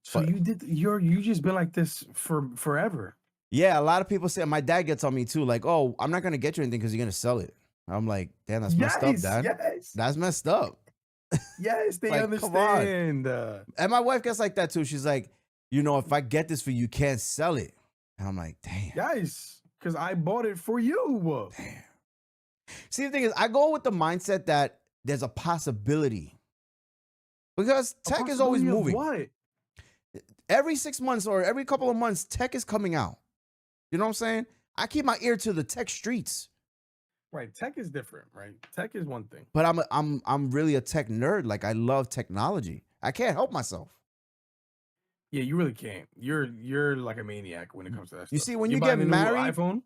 So But you just been like this for forever. yeah, a lot of people say my dad gets on me too, like, "Oh, I'm not gonna get you anything because you're gonna sell it." I'm like, "Damn, that's messed up, Yes, Dad. yes, That's messed up." yes, they Like, come on. understand. And my wife gets like that too. She's like, if I get this for you, you can't sell it. And I'm like, damn, Yes, because I bought it for you. damn. See, the thing is, I go with the mindset that there's a possibility because A tech is always possibility of moving. what? Every 6 months or every couple of months, tech is coming out. You know what I'm saying? I keep my ear to the tech streets, Right, tech is different, right? Tech is one thing. but I'm really a tech nerd. Like I love technology. I can't help myself. Yeah, you really can't. You're like a maniac when it comes to that You stuff. see, when You you get buying the new married, iPhone?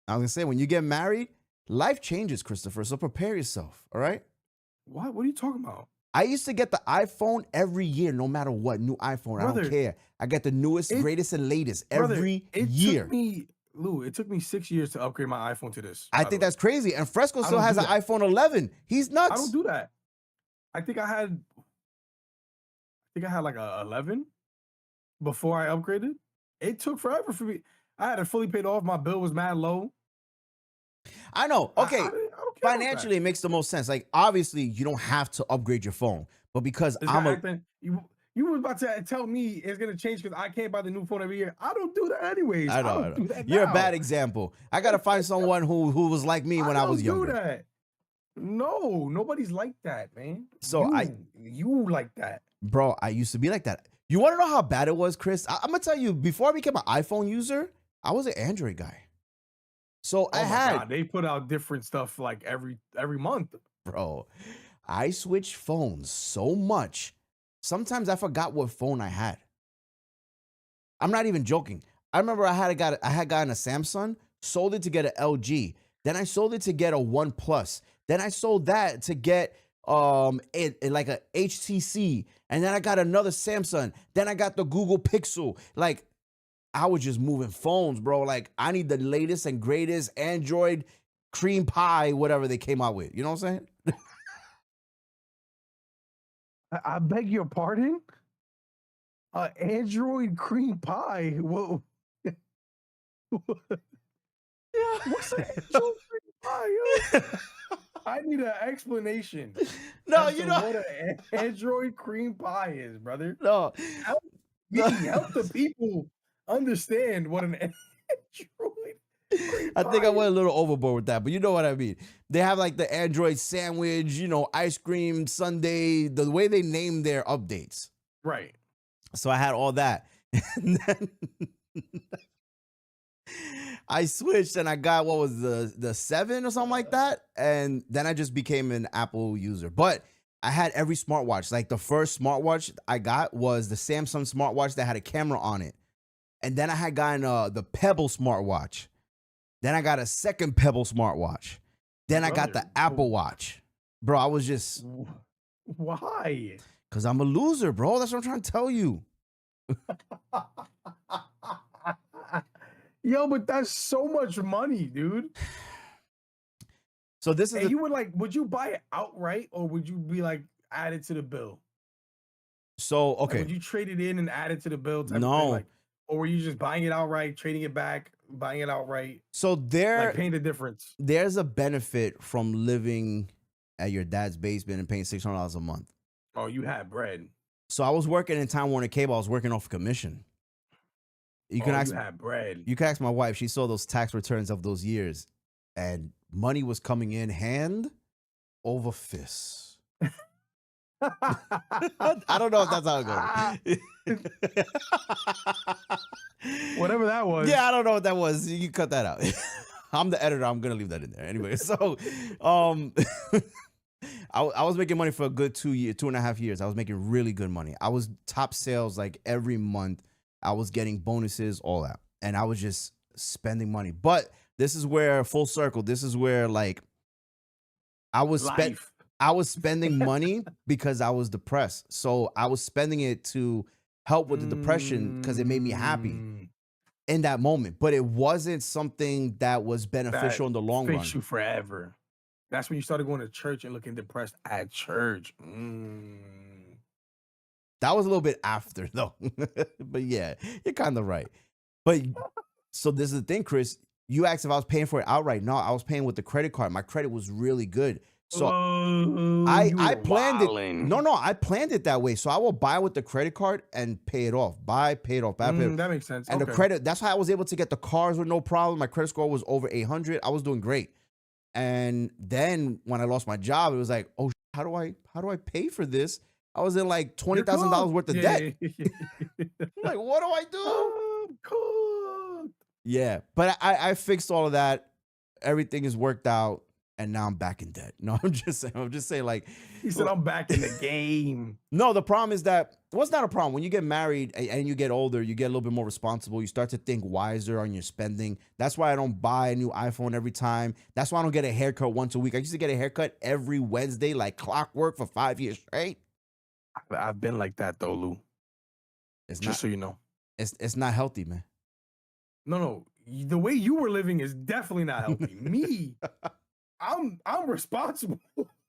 I was gonna say, when you get married, life changes, Christopher. So prepare yourself. All right. What? What are you talking about? I used to get the iPhone every year, no matter what, new iPhone. I don't Brother, care. I get the newest, it greatest, and latest brother, every it took year. me Lou, it took me 6 years to upgrade my iPhone to this, I by the think way. that's crazy. And Fresco I still don't has do an that. iPhone 11. He's I don't nuts, do that. I think I had like a 11 before I upgraded. It took forever for me. I had it fully paid off. My bill was mad low. I know. I Okay, don't care about that. financially, it makes the most sense. Like, obviously, you don't have to upgrade your phone, but because This I'm guy a acting you was about to tell me it's gonna change because I can't buy the new phone every year. I don't do that anyways. I I know, I don't know. do that You're a now. bad example. I gotta find someone who was like me I when I was don't do younger. that. No, nobody's like that, man. So You like that. bro, I used to be like that. You want to know how bad it was, Chris? I'm gonna tell you. Before I became an iPhone user, I was an Android guy. So I Oh my had, god, they put out different stuff like every month. bro, I switched phones so much. Sometimes I forgot what phone I had. I'm not even joking. I remember I had gotten a Samsung, sold it to get an LG. Then I sold it to get a OnePlus. Then I sold that to get like a HTC. And then I got another Samsung. Then I got the Google Pixel. Like I was just moving phones, bro. Like I need the latest and greatest Android cream pie, whatever they came out with. You know what I'm saying? I beg your pardon? Android cream pie. Whoa. What's an Android cream pie, yo? I need an explanation No, as you to know, what an Android cream pie is, brother. no, Help no. me, help the people understand what an Android cream I think I pie went a is. little overboard with that, but you know what I mean. They have like the Android sandwich, ice cream sundae, the way they name their updates. Right. So I had all that. And then I switched and I got what was the 7 or something like that. And then I just became an Apple user. But I had every smartwatch. Like the first smartwatch I got was the Samsung smartwatch that had a camera on it. And then I had gotten the Pebble smartwatch. Then I got a second Pebble smartwatch. Then I got Brother, the Apple Watch. Bro, I was just, why? because I'm a loser, bro. That's what I'm trying to tell you. Yo, but that's so much money, dude. So this is And the, you would you buy it outright or would you be like add it to the bill? so, Like, okay. would you trade it in and add it to the bill type of thing? No. Like, or were you just buying it outright, trading it back, buying it outright, So like paying the difference? there's a benefit from living at your dad's basement and paying $600 a month. Oh, you had bread. So I was working in Time Warner Cable. I was working off commission. You can Oh, you ask had bread. you can ask my wife. She saw those tax returns of those years, and money was coming in hand over fist. I don't know if that's how it goes. Whatever that was. Yeah, I don't know what that was. You can cut that out. I'm the editor. I'm gonna leave that in there anyway. So, um, I was making money for a good 2.5 years. I was making really good money. I was top sales like every month. I was getting bonuses, all that, and I was just spending money. But this is where full circle. This is where like I was Life. I was spending money because I was depressed. So I was spending it to help with the depression because it made me happy Mm, in that moment. But it wasn't something that was that beneficial in the long fixed run. you forever. That's when you started going to church and looking depressed at church. That was a little bit after though. But yeah, you're kind of right. But so this is the thing, Chris. You asked if I was paying for it outright. No, I was paying with the credit card. My credit was really good. So Oh, I you I were planned it. wilding. No, I planned it that way. So I will buy with the credit card and pay it off. Buy, pay it off, buy, pay it off. That makes sense. And the Okay. credit, that's how I was able to get the cars with no problem. My credit score was over 800. I was doing great. And then when I lost my job, it was like, oh, how do I pay for this? I was in like You're $20,000 cooked. worth of Yeah, debt. yeah, yeah, yeah. I'm like, what do I do? I'm cooked. Yeah, but I fixed all of that. Everything is worked out, and now I'm back in debt. No, I'm just saying, like, He said, I'm back in the game. no, the problem is that what's not a problem when you get married and you get older, you get a little bit more responsible. You start to think wiser on your spending. That's why I don't buy a new iPhone every time. That's why I don't get a haircut once a week. I used to get a haircut every Wednesday, like clockwork, for 5 years straight. I've been like that though, Lou. It's Just not. so you know. It's not healthy, man. No. The way you were living is definitely not healthy. Me, I'm responsible.